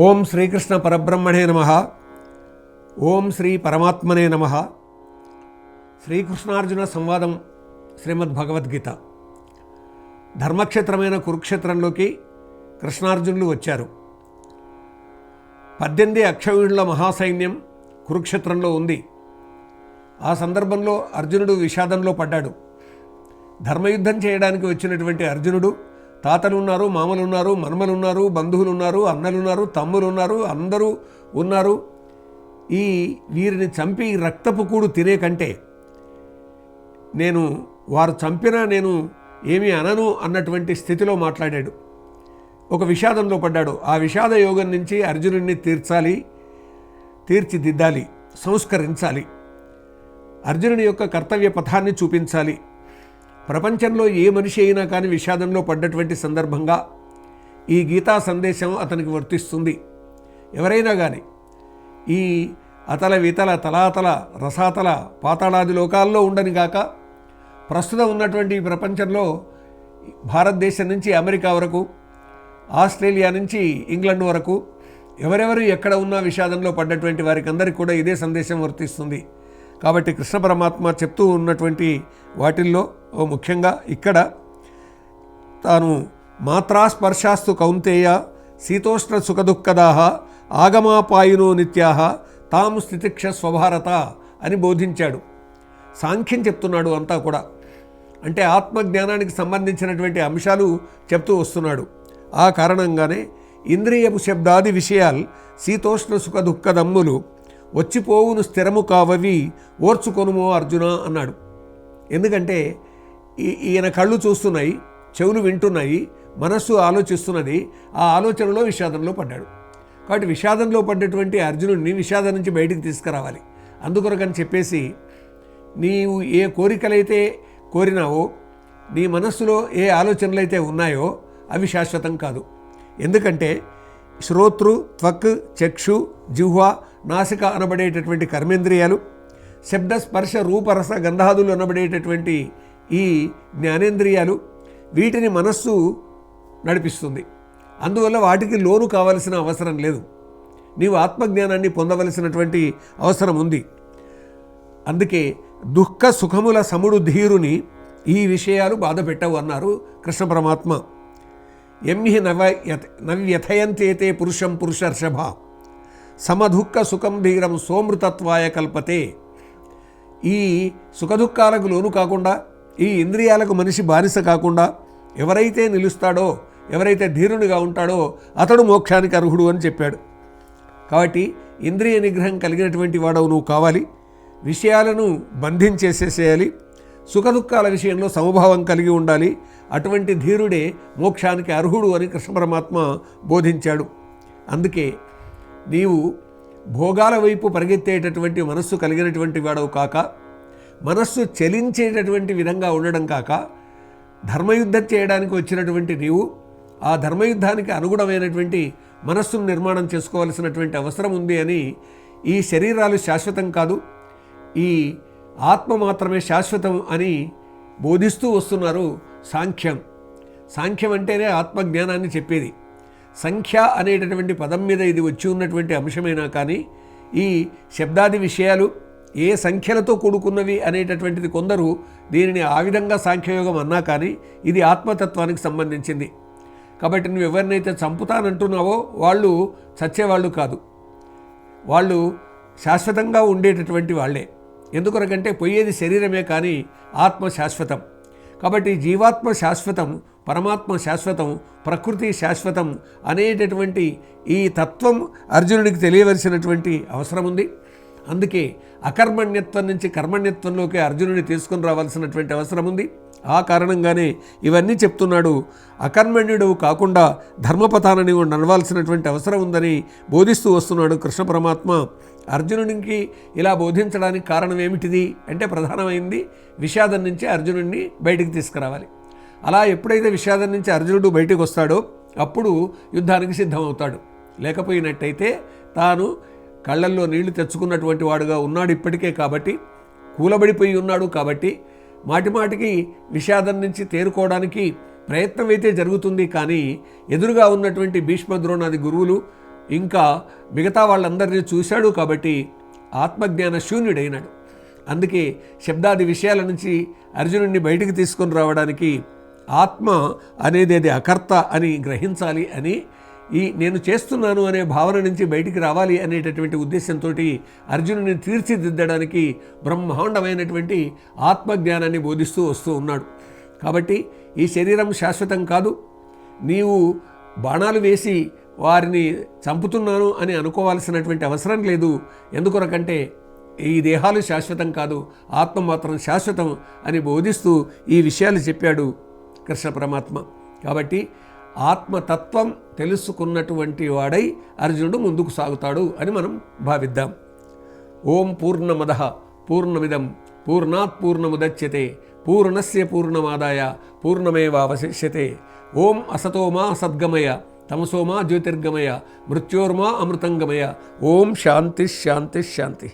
ఓం శ్రీకృష్ణ పరబ్రహ్మణే నమః. ఓం శ్రీ పరమాత్మనే నమః. శ్రీకృష్ణార్జున సంవాదం శ్రీమద్భగవద్గీత. ధర్మక్షేత్రమైన కురుక్షేత్రంలోకి కృష్ణార్జునులు వచ్చారు. 18 అక్షౌహిణుల మహాసైన్యం కురుక్షేత్రంలో ఉంది. ఆ సందర్భంలో అర్జునుడు విషాదంలో పడ్డాడు. ధర్మయుద్ధం చేయడానికి వచ్చినటువంటి అర్జునుడు తాతలున్నారు, మామలున్నారు, మన్మలున్నారు, బంధువులున్నారు, అన్నలున్నారు, తమ్ములున్నారు, అందరూ ఉన్నారు. వీరిని చంపి రక్తపు కూడు తినే కంటే వారు చంపినా నేను ఏమీ అనను అన్నటువంటి స్థితిలో మాట్లాడాడు. ఒక విషాదంలో పడ్డాడు. ఆ విషాద యోగం నుంచి అర్జునుడిని తీర్చిదిద్దాలి, సంస్కరించాలి. అర్జునుడి యొక్క కర్తవ్య పథాన్ని చూపించాలి. ప్రపంచంలో ఏ మనిషి అయినా కానీ విషాదంలో పడ్డటువంటి సందర్భంగా ఈ గీతా సందేశం అతనికి వర్తిస్తుంది. ఎవరైనా కానీ ఈ అతల వితల తలాతల రసాతల పాతాళాది లోకాల్లో ఉండని కాక ప్రస్తుతం ఉన్నటువంటి ఈ ప్రపంచంలో భారతదేశం నుంచి అమెరికా వరకు, ఆస్ట్రేలియా నుంచి ఇంగ్లాండ్ వరకు ఎవరెవరు ఎక్కడ ఉన్నా విషాదంలో పడ్డటువంటి వారికి అందరికీ కూడా ఇదే సందేశం వర్తిస్తుంది. కాబట్టి కృష్ణ పరమాత్మ చెప్తూ ఉన్నటువంటి వాటిల్లో ముఖ్యంగా ఇక్కడ తాను మాత్రాస్పర్శాస్తు కౌంతేయ శీతోష్ణ సుఖదుఃఖదాహ ఆగమాపాయినో నిత్యాహ తాం స్థితిక్ష స్వభారత అని బోధించాడు. సాంఖ్యం చెప్తున్నాడు అంతా కూడా. అంటే ఆత్మజ్ఞానానికి సంబంధించినటువంటి అంశాలు చెప్తూ వస్తున్నాడు. ఆ కారణంగానే ఇంద్రియపు శబ్దాది విషయాలు శీతోష్ణ సుఖ దుఃఖదమ్ములు వచ్చిపోవును స్థిరము కావవి ఓర్చుకొనుమో అర్జున అన్నాడు. ఎందుకంటే ఈయన కళ్ళు చూస్తున్నాయి, చెవులు వింటున్నాయి, మనస్సు ఆలోచిస్తున్నది. ఆ ఆలోచనలో విషాదంలో పడ్డాడు. కాబట్టి విషాదంలో పడ్డటువంటి అర్జునుడిని విషాదం నుంచి బయటికి తీసుకురావాలి. అందుకొరకని చెప్పేసి నీవు ఏ కోరికలైతే కోరినావో, నీ మనస్సులో ఏ ఆలోచనలు అయితే ఉన్నాయో అవి శాశ్వతం కాదు. ఎందుకంటే శ్రోతృ, త్వక్, చక్షు, జిహ్వ, నాసిక అనబడేటటువంటి కర్మేంద్రియాలు, శబ్ద, స్పర్శ, రూపరస, గంధాదులు అనబడేటటువంటి ఈ జ్ఞానేంద్రియాలు, వీటిని మనస్సు నడిపిస్తుంది. అందువల్ల వాటికి లోను కావలసిన అవసరం లేదు. నీవు ఆత్మజ్ఞానాన్ని పొందవలసినటువంటి అవసరం ఉంది. అందుకే దుఃఖ సుఖముల సముడు ధీరుని ఈ విషయాలు బాధ పెట్టవు అన్నారు కృష్ణ పరమాత్మ. ఎంహి నవ్యథయంతేతే పురుషం పురుషర్షభ సమదుఃఖ సుఖం ధీరం సోమృతత్వాయ కల్పతే. ఈ సుఖదుఖాలకు లోను కాకుండా, ఈ ఇంద్రియాలకు మనిషి బానిస కాకుండా ఎవరైతే నిలుస్తాడో, ఎవరైతే ధీరునిగా ఉంటాడో అతడు మోక్షానికి అర్హుడు అని చెప్పాడు. కాబట్టి ఇంద్రియ నిగ్రహం కలిగినటువంటి వాడవు నువ్వు కావాలి. విషయాలను బంధించేసేసేయాలి. సుఖదుఖాల విషయంలో సమభావం కలిగి ఉండాలి. అటువంటి ధీరుడే మోక్షానికి అర్హుడు అని కృష్ణ పరమాత్మ బోధించాడు. అందుకే నీవు భోగాల వైపు పరిగెత్తేటటువంటి మనస్సు కలిగినటువంటి వాడవు కాక, మనస్సు చలించేటటువంటి విధంగా ఉండడం కాక, ధర్మయుద్ధం చేయడానికి వచ్చినటువంటి నీవు ఆ ధర్మయుద్ధానికి అనుగుణమైనటువంటి మనస్సును నిర్మాణం చేసుకోవాల్సినటువంటి అవసరం ఉంది అని, ఈ శరీరాలు శాశ్వతం కాదు, ఈ ఆత్మ మాత్రమే శాశ్వతం అని బోధిస్తూ వస్తున్నారు సాంఖ్యం. సాంఖ్యం అంటేనే ఆత్మజ్ఞానాన్ని చెప్పేది. సంఖ్య అనేటటువంటి పదం మీద ఇది వచ్చి ఉన్నటువంటి అంశమైనా కానీ ఈ శబ్దాది విషయాలు ఏ సంఖ్యలతో కూడుకున్నవి అనేటటువంటిది కొందరు దీనిని ఆ విధంగా సాంఖ్యయోగం అన్నా కానీ ఇది ఆత్మతత్వానికి సంబంధించింది. కాబట్టి నువ్వు ఎవరినైతే చంపుతానంటున్నావో వాళ్ళు చచ్చేవాళ్ళు కాదు, వాళ్ళు శాశ్వతంగా ఉండేటటువంటి వాళ్ళే. ఎందుకొరకంటే పోయేది శరీరమే కానీ ఆత్మ శాశ్వతం. కాబట్టి జీవాత్మ శాశ్వతం, పరమాత్మ శాశ్వతం, ప్రకృతి శాశ్వతం అనేటటువంటి ఈ తత్వం అర్జునుడికి తెలియవలసినటువంటి అవసరం ఉంది. అందుకే అకర్మణ్యత్వం నుంచి కర్మణ్యత్వంలోకి అర్జునుడిని తీసుకుని రావాల్సినటువంటి అవసరం ఉంది. ఆ కారణంగానే ఇవన్నీ చెప్తున్నాడు. అకర్మణ్యుడు కాకుండా ధర్మపథాన్ని నడవాల్సినటువంటి అవసరం ఉందని బోధిస్తూ వస్తున్నాడు కృష్ణ పరమాత్మ. అర్జునుడికి ఇలా బోధించడానికి కారణం ఏమిటిది అంటే ప్రధానమైంది విషాదం నుంచి అర్జునుడిని బయటికి తీసుకురావాలి. అలా ఎప్పుడైతే విషాదం నుంచి అర్జునుడు బయటికి వస్తాడో అప్పుడు యుద్ధానికి సిద్ధమవుతాడు. లేకపోయినట్టయితే తాను కళ్ళల్లో నీళ్లు తెచ్చుకున్నటువంటి వాడుగా ఉన్నాడు ఇప్పటికే. కాబట్టి కూలబడిపోయి ఉన్నాడు. కాబట్టి మాటిమాటికి విషాదం నుంచి తేరుకోవడానికి ప్రయత్నం అయితే జరుగుతుంది. కానీ ఎదురుగా ఉన్నటువంటి భీష్మ ద్రోణాది గురువులు ఇంకా మిగతా వాళ్ళందరినీ చూశాడు కాబట్టి ఆత్మజ్ఞాన శూన్యుడైనాడు. అందుకే శబ్దాది విషయాల నుంచి అర్జునుడిని బయటికి తీసుకొని రావడానికి ఆత్మ అనేది అది అకర్త అని గ్రహించాలి అని, ఈ నేను చేస్తున్నాను అనే భావన నుంచి బయటికి రావాలి అనేటటువంటి ఉద్దేశంతో అర్జునుడిని తీర్చిదిద్దడానికి బ్రహ్మాండమైనటువంటి ఆత్మజ్ఞానాన్ని బోధిస్తూ వస్తూ ఉన్నాడు. కాబట్టి ఈ శరీరం శాశ్వతం కాదు, నీవు బాణాలు వేసి వారిని చంపుతున్నాను అని అనుకోవాల్సినటువంటి అవసరం లేదు. ఎందుకొరకంటే ఈ దేహాలు శాశ్వతం కాదు, ఆత్మ మాత్రం శాశ్వతం అని బోధిస్తూ ఈ విషయాలు చెప్పాడు కృష్ణ పరమాత్మ. కాబట్టి ఆత్మతత్వం తెలుసుకున్నటువంటి వాడై అర్జునుడు ముందుకు సాగుతాడు అని మనం భావిద్దాం. ఓం పూర్ణమదః పూర్ణమిదం పూర్ణాత్ పూర్ణముదచ్యతే పూర్ణస్య పూర్ణమాదాయ పూర్ణమేవావశిష్యతే. ఓం అసతో మా సద్గమయ తమసో మా జ్యోతిర్గమయ మృత్యోర్మా అమృతంగమయ. ఓం శాంతి శాంతి శాంతి.